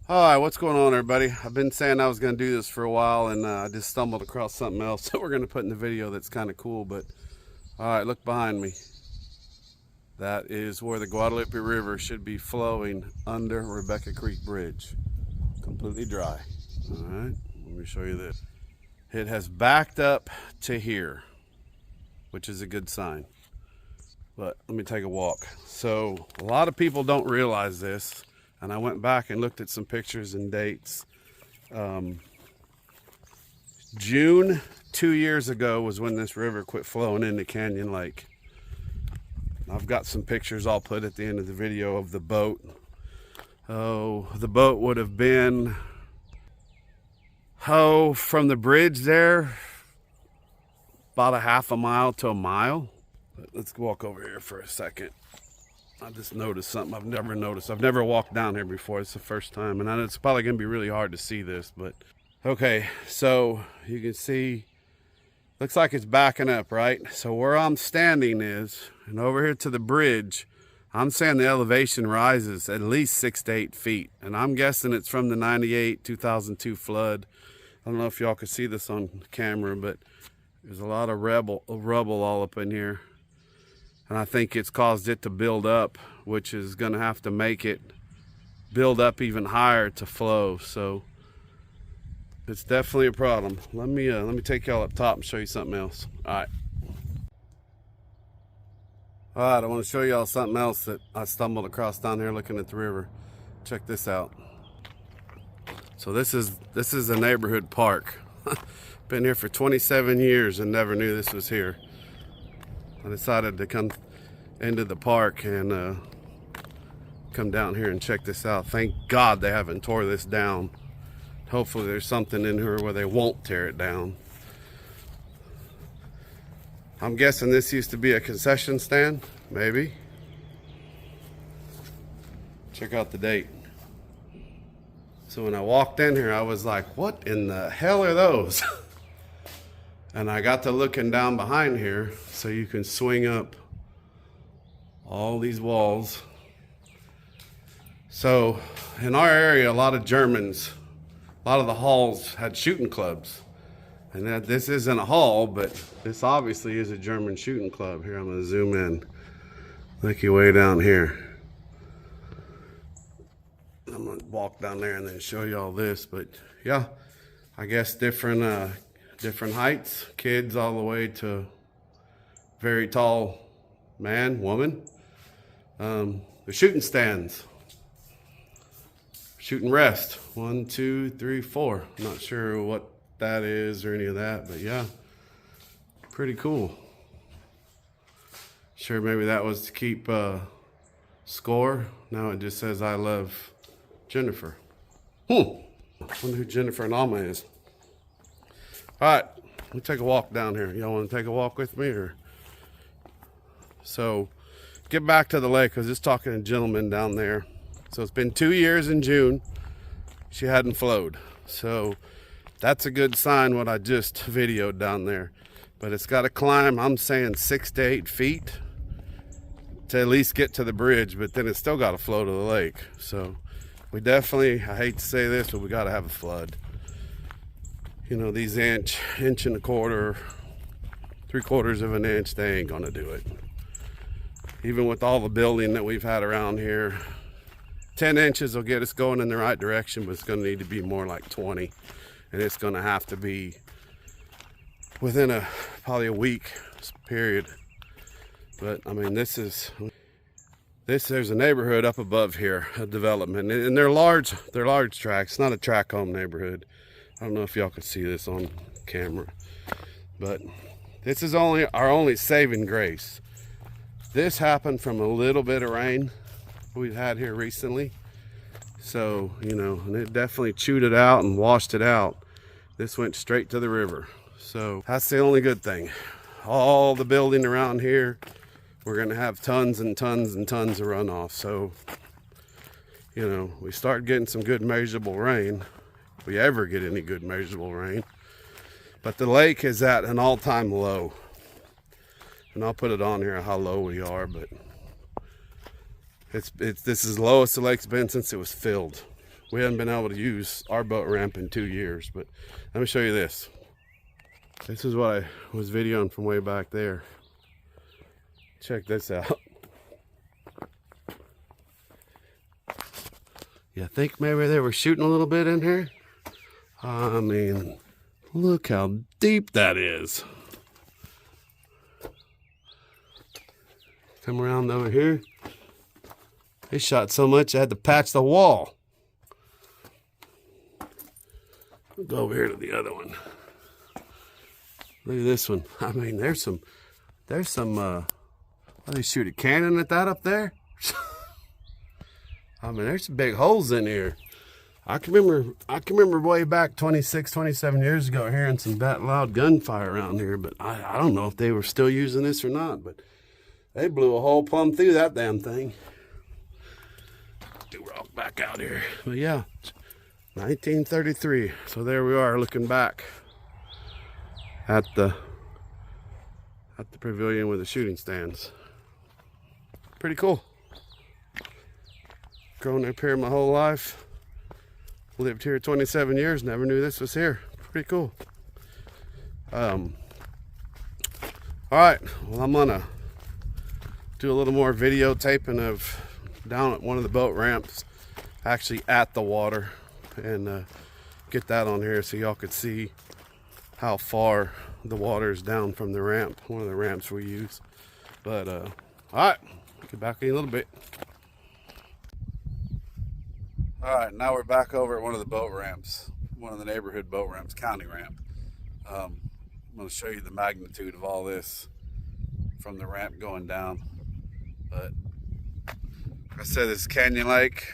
Hi, what's going on, everybody? I've been saying I was going to do this for a while, and I just stumbled across something else that we're going to put in the video that's kind of cool. But all right, look behind me. That is where the Guadalupe River should be flowing under Rebecca Creek Bridge. Completely dry. All right, let me show you this. It has backed up to here, which is a good sign. But let me take a walk. So a lot of people don't realize this, and I went back and looked at some pictures and dates. June 2 years ago was when this river quit flowing into Canyon Lake. I've got some pictures I'll put at the end of the video of the boat. Oh, the boat would have been, from the bridge there, about a half a mile to a mile. But let's walk over here for a second. I just noticed something I've never noticed. I've never walked down here before. It's the first time, and it's probably going to be really hard to see this, but okay. So you can see, looks like it's backing up, right? So where I'm standing is, and over here to the bridge, I'm saying the elevation rises at least 6 to 8 feet, and I'm guessing it's from the 98, 2002 flood. I don't know if y'all can see this on camera, but there's a lot of rubble all up in here. And I think it's caused it to build up, which is going to have to make it build up even higher to flow. So it's definitely a problem. Let me take y'all up top and show you something else. All right, I want to show y'all something else that I stumbled across down here looking at the river. Check this out. So this is a neighborhood park. Been here for 27 years and never knew this was here. I decided to come into the park and come down here and check this out. Thank God they haven't tore this down. Hopefully there's something in here where they won't tear it down. I'm guessing this used to be a concession stand, maybe. Check out the date. So when I walked in here, I was like, what in the hell are those? And I got to looking down behind here, so you can swing up all these walls. So in our area, a lot of Germans, a lot of the halls had shooting clubs. And this isn't a hall, but this obviously is a German shooting club. Here, I'm gonna zoom in. Look you way down here. I'm gonna walk down there and then show you all this, but yeah, I guess different heights, kids all the way to very tall man, woman. The shooting stands, shooting rest, 1, 2, 3, 4. I'm not sure what that is or any of that, but yeah, pretty cool. Sure, maybe that was to keep score. Now it just says I love Jennifer. I wonder who Jennifer and Alma is. All right, let me take a walk down here. Y'all want to take a walk with me? Or so get back to the lake. I was just talking to a gentleman down there. So it's been 2 years in June. She hadn't flowed. So that's a good sign what I just videoed down there. But it's got to climb, I'm saying 6 to 8 feet to at least get to the bridge, but then it's still got to flow to the lake. So we definitely, I hate to say this, but we got to have a flood. You know, these inch and a quarter, 3/4 of an inch, they ain't gonna do it. Even with all the building that we've had around here, 10 inches will get us going in the right direction, but it's gonna need to be more like 20. And it's gonna have to be within probably a week period. But I mean, there's a neighborhood up above here, a development, and they're large tracks, not a track home neighborhood. I don't know if y'all can see this on camera, but this is our only saving grace. This happened from a little bit of rain we've had here recently. So, you know, and it definitely chewed it out and washed it out. This went straight to the river. So that's the only good thing. All the building around here, we're gonna have tons and tons and tons of runoff. So, you know, we start getting some good measurable rain. If we ever get any good measurable rain. But the lake is at an all-time low. And I'll put it on here how low we are, but this is the lowest the lake's been since it was filled. we haven't been able to use our boat ramp in 2 years. But let me show you this. This is what I was videoing from way back there. Check this out. You think maybe they were shooting a little bit in here? I mean, look how deep that is. Come around over here. They shot so much I had to patch the wall. We'll go over here to the other one. Look at this one. I mean, there's some, what do they shoot, a cannon at that up there? I mean, there's some big holes in here. I can remember way back 26, 27 years ago hearing some that loud gunfire around here, but I don't know if they were still using this or not, but they blew a hole plumb through that damn thing. Do rock back out here. But yeah, 1933. So there we are looking back at the pavilion with the shooting stands. Pretty cool. Grown up here my whole life. Lived here 27 years, never knew this was here. Pretty cool. All right, well, I'm gonna do a little more videotaping of down at one of the boat ramps, actually at the water, and get that on here so y'all could see how far the water is down from the ramp, one of the ramps we use. But all right, get back in a little bit. All right, now we're back over at one of the boat ramps, one of the neighborhood boat ramps, county ramp. I'm going to show you the magnitude of all this from the ramp going down. But like I said, this Canyon Lake,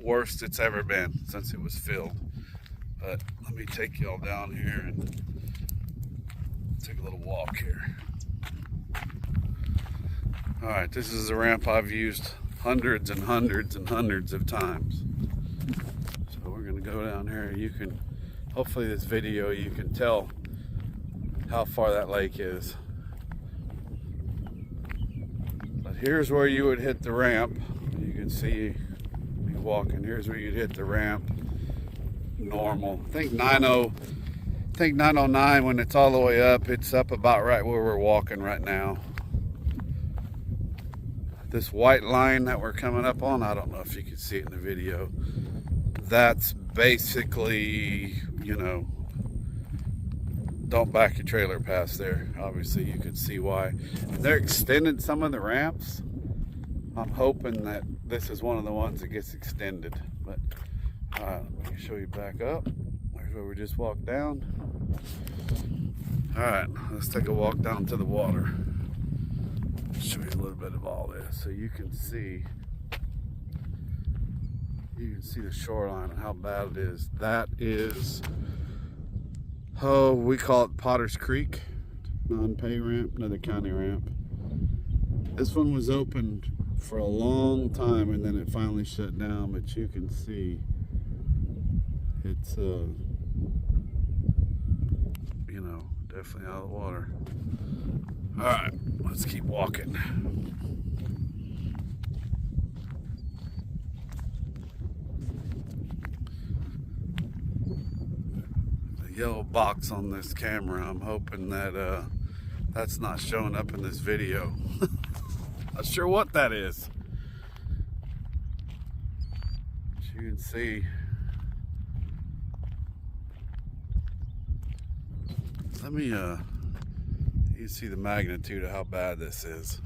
worst it's ever been since it was filled. But let me take y'all down here and take a little walk here. All right, this is a ramp I've used hundreds and hundreds and hundreds of times. So we're gonna go down here. You can, hopefully this video, you can tell how far that lake is. But here's where you would hit the ramp. You can see me walking. Here's where you'd hit the ramp. Normal. I think 909 when it's all the way up. It's up about right where we're walking right now. This white line that we're coming up on, I don't know if you can see it in the video. That's basically, you know, don't back your trailer past there. Obviously you can see why. They're extending some of the ramps. I'm hoping that this is one of the ones that gets extended. But let me show you back up. There's where we just walked down. All right, let's take a walk down to the water. Show you a little bit of all this so you can see the shoreline and how bad it is. That is, oh, we call it Potter's Creek, non-pay ramp, another county ramp. This one was open for a long time and then it finally shut down, but you can see it's you know, definitely out of the water. All right, let's keep walking. The yellow box on this camera, I'm hoping that that's not showing up in this video. Not sure what that is. As you can see, let me you can see the magnitude of how bad this is.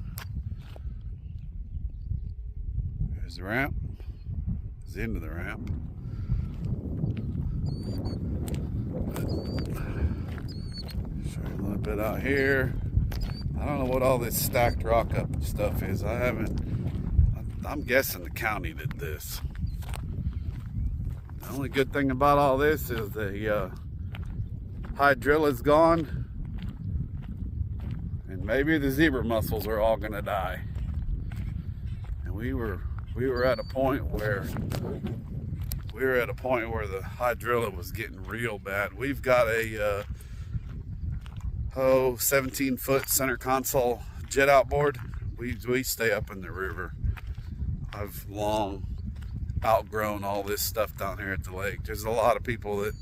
There's the ramp. There's the end of the ramp. Show you a little bit out here. I don't know what all this stacked rock up stuff is. I'm guessing the county did this. The only good thing about all this is the hydrilla is gone. Maybe the zebra mussels are all gonna die. And we were at a point where the hydrilla was getting real bad. We've got a 17-foot center console jet outboard. We stay up in the river. I've long outgrown all this stuff down here at the lake. There's a lot of people that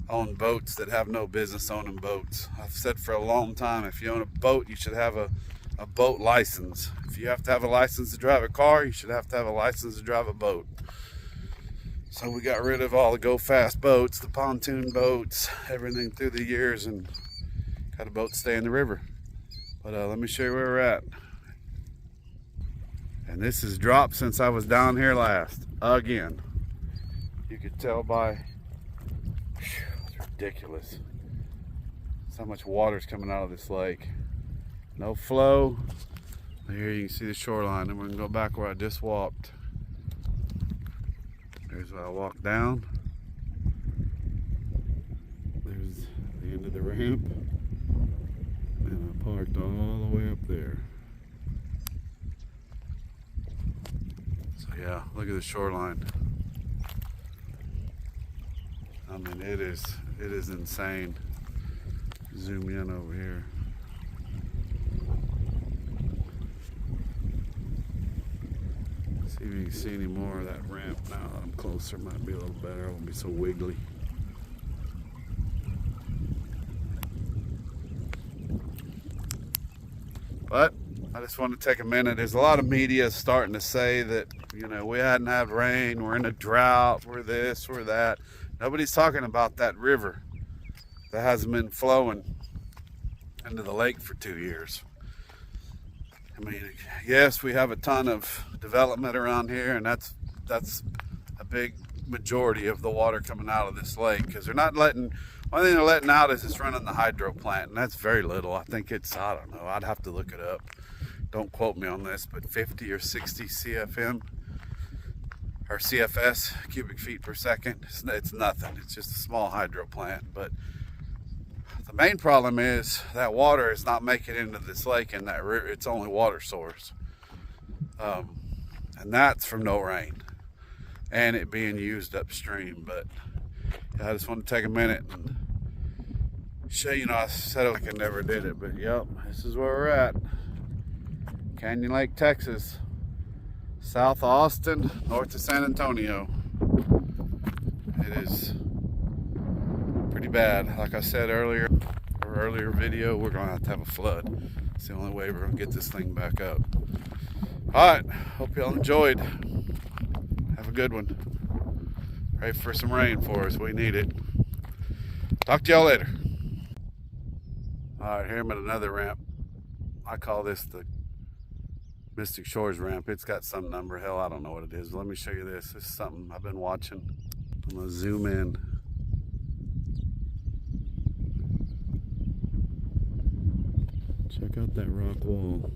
own boats that have no business owning boats. I've said for a long time, if you own a boat, you should have a boat license. If you have to have a license to drive a car, you should have to have a license to drive a boat. So we got rid of all the go fast boats, the pontoon boats, everything through the years, and got a boat stay in the river. But let me show you where we're at. And this is dropped since I was down here last. Again. You could tell by, it's ridiculous. That's how much water's coming out of this lake. No flow. Here you can see the shoreline, and we're gonna go back where I just walked. There's where I walked down. There's the end of the ramp. And I parked all the way up there. So yeah, look at the shoreline. I mean, it is insane. Zoom in over here. See if you can see any more of that ramp now that I'm closer. Might be a little better. I won't be so wiggly. But I just want to take a minute. There's a lot of media starting to say that, you know, we hadn't had rain, we're in a drought, we're this, we're that. Nobody's talking about that river that hasn't been flowing into the lake for 2 years. I mean, yes, we have a ton of development around here, and that's a big majority of the water coming out of this lake, because they're not letting, one thing they're letting out is it's running the hydro plant, and that's very little. I think it's, I don't know, I'd have to look it up. Don't quote me on this, but 50 or 60 CFM or CFS, cubic feet per second. It's nothing. It's just a small hydro plant. But the main problem is that water is not making it into this lake, and that river, its only water source. And that's from no rain and it being used upstream. But yeah, I just want to take a minute and show you, I said like I never did it, but yep, this is where we're at. Canyon Lake, Texas, south of Austin, north of San Antonio. It is pretty bad. Like I said earlier, or earlier video, we're gonna have to have a flood. It's the only way we're gonna get this thing back up. All right, hope y'all enjoyed. Have a good one. Pray for some rain for us, we need it. Talk to y'all later. All right, here I'm at another ramp. I call this the Mystic Shores ramp. It's got some number, hell, I don't know what it is. Let me show you this. This is something I've been watching. I'm gonna zoom in. Check out that rock wall.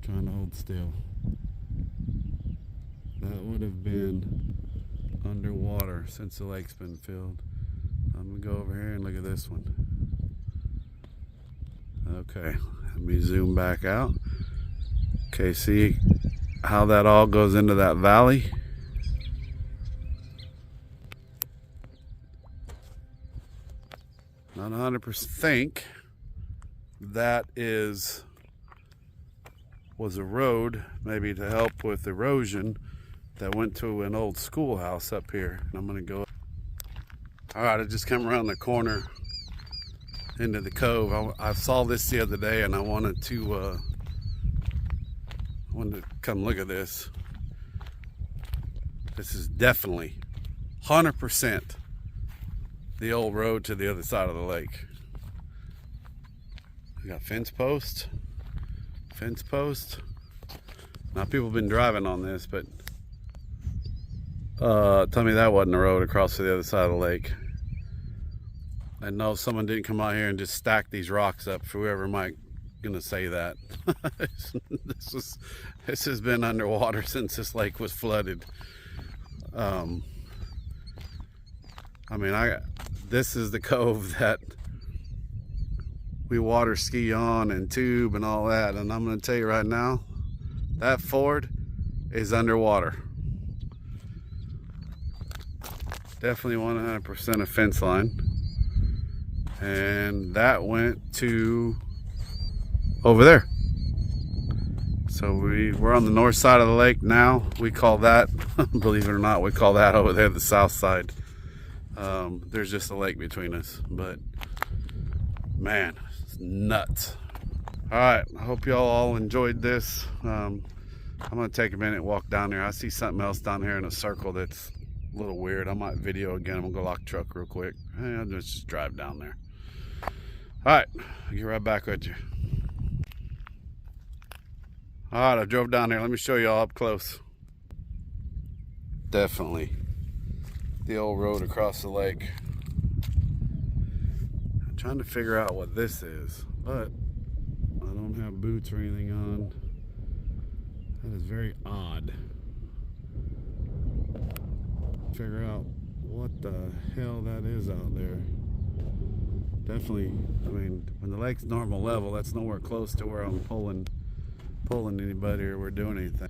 Trying to hold still. That would have been underwater since the lake's been filled. I'm gonna go over here and look at this one. Okay, let me zoom back out. Okay, see how that all goes into that valley? Not 100% think that was a road, maybe to help with erosion, that went to an old schoolhouse up here. And I'm gonna go. All right, I just come around the corner into the cove. I saw this the other day, and I wanted to come look at this. This is definitely 100% the old road to the other side of the lake. We got fence posts. Now people have been driving on this, but tell me that wasn't a road across to the other side of the lake. I know someone didn't come out here and just stack these rocks up, for whoever might gonna say that. This has been underwater since this lake was flooded. I mean, this is the cove that we water ski on and tube and all that, and I'm gonna tell you right now, that ford is underwater. Definitely 100% a fence line. And that went to over there. So we're on the north side of the lake now. We call that, believe it or not, we call that over there the south side. There's just a lake between us, but man, it's nuts. All right, I hope y'all all enjoyed this. I'm gonna take a minute and walk down there. I see something else down here in a circle that's a little weird. I might video again. I'm gonna go lock the truck real quick. I'll just drive down there. All right, I'll get right back with you. All right, I drove down there. Let me show y'all up close. Definitely the old road across the lake. I'm trying to figure out what this is, but I don't have boots or anything on. That is very odd. Figure out what the hell that is out there. Definitely, I mean, when the lake's normal level, that's nowhere close to where I'm pulling anybody or we're doing anything.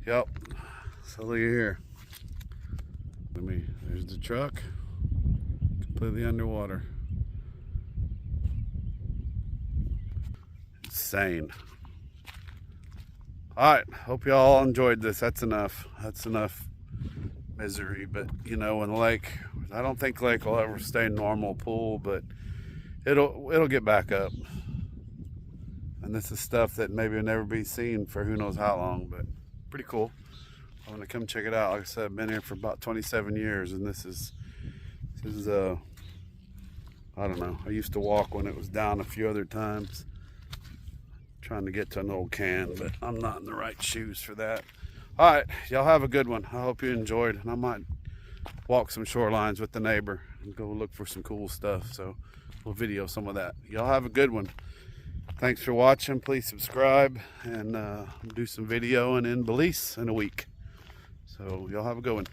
Yep. So look at here. There's the truck, completely underwater. Insane. All right, hope y'all enjoyed this. That's enough misery. But you know, when the lake, I don't think lake will ever stay normal pool, but it'll get back up. And this is stuff that maybe will never be seen for who knows how long, but pretty cool. I'm gonna come check it out. Like I said, I've been here for about 27 years, and this is I don't know. I used to walk when it was down a few other times, trying to get to an old can, but I'm not in the right shoes for that. All right, y'all have a good one. I hope you enjoyed, and I might walk some shorelines with the neighbor and go look for some cool stuff. So we'll video some of that. Y'all have a good one. Thanks for watching. Please subscribe, and do some videoing in Belize in a week. So y'all have a good one.